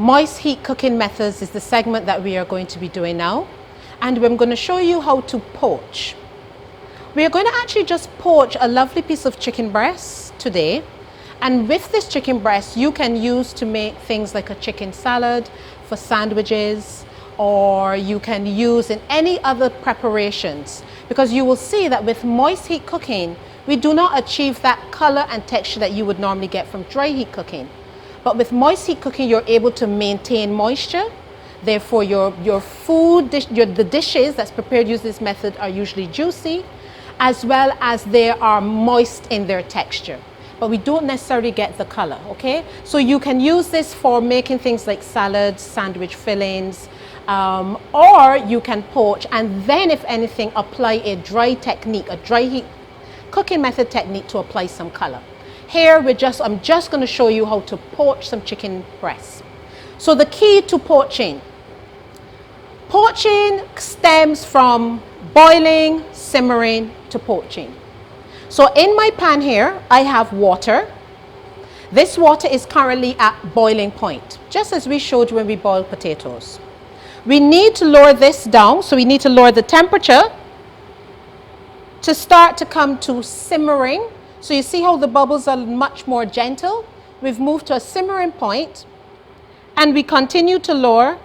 Moist heat cooking methods is the segment that we are going to be doing now. And I'm going to show you how to poach. We are going to actually just poach a lovely piece of chicken breast today. And with this chicken breast, you can use to make things like a chicken salad for sandwiches, or you can use in any other preparations. Because you will see that with moist heat cooking, we do not achieve that color and texture that you would normally get from dry heat cooking. But with moist heat cooking, you're able to maintain moisture. Therefore, your food, the dishes that's prepared using this method are usually juicy, as well as they are moist in their texture. But we don't necessarily get the color, okay? So you can use this for making things like salads, sandwich fillings, or you can poach and then, if anything, apply a dry technique, a dry heat cooking method technique to apply some color. Here, I'm just going to show you how to poach some chicken breasts. So the key to poaching. Poaching stems from boiling, simmering to poaching. So in my pan here, I have water. This water is currently at boiling point, just as we showed when we boiled potatoes. We need to lower this down, so we need to lower the temperature to start to come to simmering. So you see how the bubbles are much more gentle? We've moved to a simmering point, and we continue to lower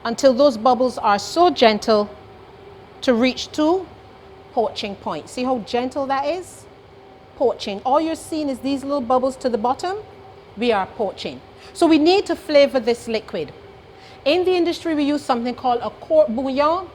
until those bubbles are so gentle to reach to poaching point. See how gentle that is? Poaching. All you're seeing is these little bubbles to the bottom. We are poaching. So we need to flavor this liquid. In the industry, we use something called a court bouillon.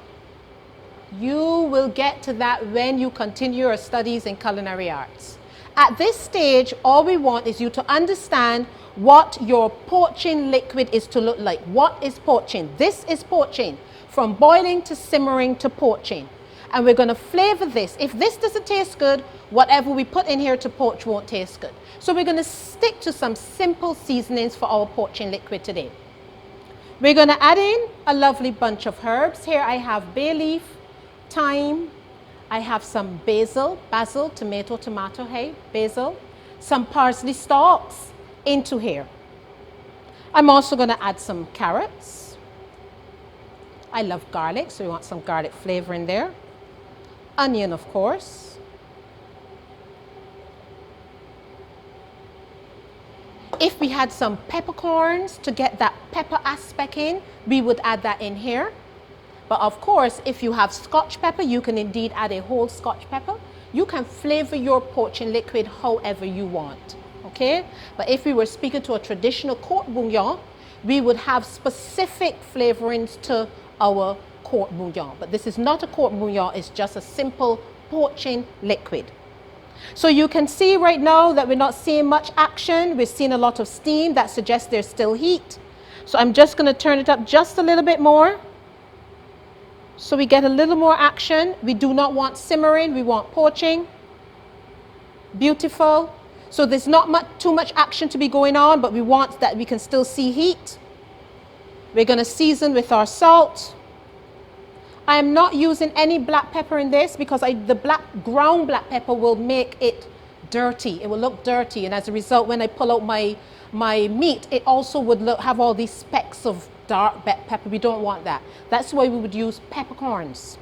You will get to that when you continue your studies in culinary arts. At this stage, all we want is you to understand what your poaching liquid is to look like. What is poaching? This is poaching. From boiling to simmering to poaching. And we're going to flavor this. If this doesn't taste good, whatever we put in here to poach won't taste good. So we're going to stick to some simple seasonings for our poaching liquid today. We're going to add in a lovely bunch of herbs. Here I have bay leaf, thyme, I have some basil, tomato, hey, basil, some parsley stalks into here. I'm also going to add some carrots. I love garlic, so we want some garlic flavor in there. Onion, of course. If we had some peppercorns to get that pepper aspect in, we would add that in here. But of course, if you have Scotch pepper, you can indeed add a whole Scotch pepper. You can flavor your poaching liquid however you want, okay? But if we were speaking to a traditional court bouillon, we would have specific flavorings to our court bouillon. But this is not a court bouillon, it's just a simple poaching liquid. So you can see right now that we're not seeing much action. We're seeing a lot of steam. That suggests there's still heat. So I'm just going to turn it up just a little bit more, so we get a little more action. We do not want simmering, we want poaching. Beautiful. So there's not too much action to be going on, but we want that we can still see heat. We're going to season with our salt. I am not using any black pepper in this because the ground black pepper will make it dirty. It will look dirty, and as a result, when I pull out my meat, it also would have all these specks of dark pepper. We don't want that. That's why we would use peppercorns.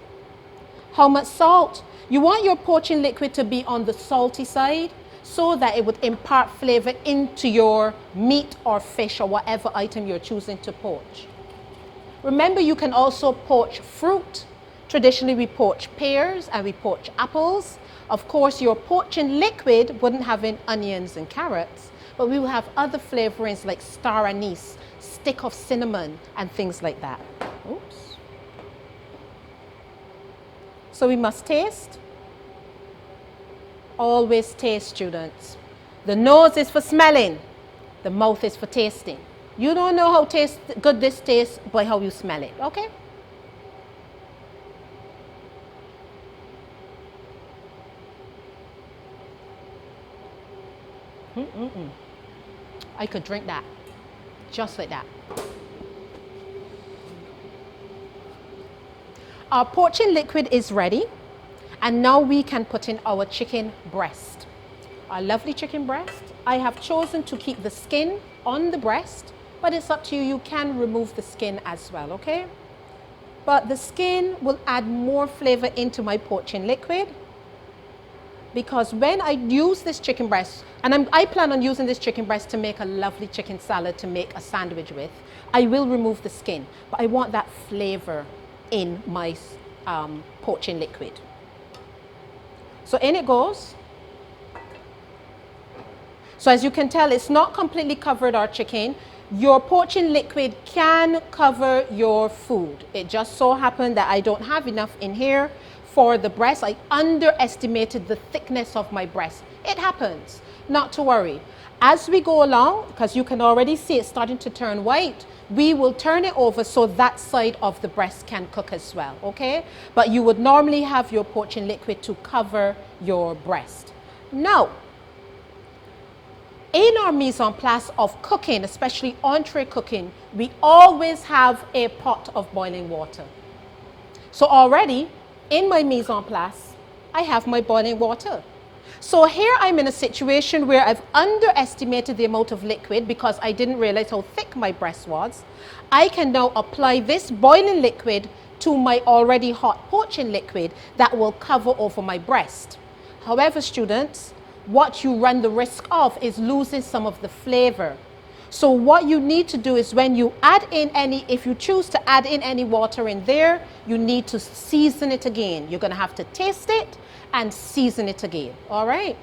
How much salt? You want your poaching liquid to be on the salty side so that it would impart flavor into your meat or fish or whatever item you're choosing to poach. Remember, you can also poach fruit. Traditionally, we poach pears and we poach apples. Of course, your poaching liquid wouldn't have in onions and carrots, but we will have other flavorings like star anise, stick of cinnamon, and things like that. Oops. So we must taste. Always taste, students. The nose is for smelling. The mouth is for tasting. You don't know how good this tastes by how you smell it, okay? I could drink that, just like that. Our poaching liquid is ready, and now we can put in our chicken breast. Our lovely chicken breast. I have chosen to keep the skin on the breast but it's up to you. You can remove the skin as well, okay? But the skin will add more flavor into my poaching liquid, because when I use this chicken breast, and I plan on using this chicken breast to make a lovely chicken salad to make a sandwich with, I will remove the skin, but I want that flavor in my poaching liquid. So in it goes. So as you can tell, it's not completely covered our chicken. Your poaching liquid can cover your food. It just so happened that I don't have enough in here for the breast. I underestimated the thickness of my breast. It happens, not to worry. As we go along, because you can already see it starting to turn white, we will turn it over so that side of the breast can cook as well, okay? But you would normally have your poaching liquid to cover your breast. Now, in our mise en place of cooking, especially entree cooking, we always have a pot of boiling water. So already in my mise en place, I have my boiling water. So here I'm in a situation where I've underestimated the amount of liquid because I didn't realize how thick my breast was. I can now apply this boiling liquid to my already hot poaching liquid that will cover over my breast. However, students, what you run the risk of is losing some of the flavor. So what you need to do is when you add in if you choose to add in any water in there, you need to season it again. You're going to have to taste it and season it again. All right.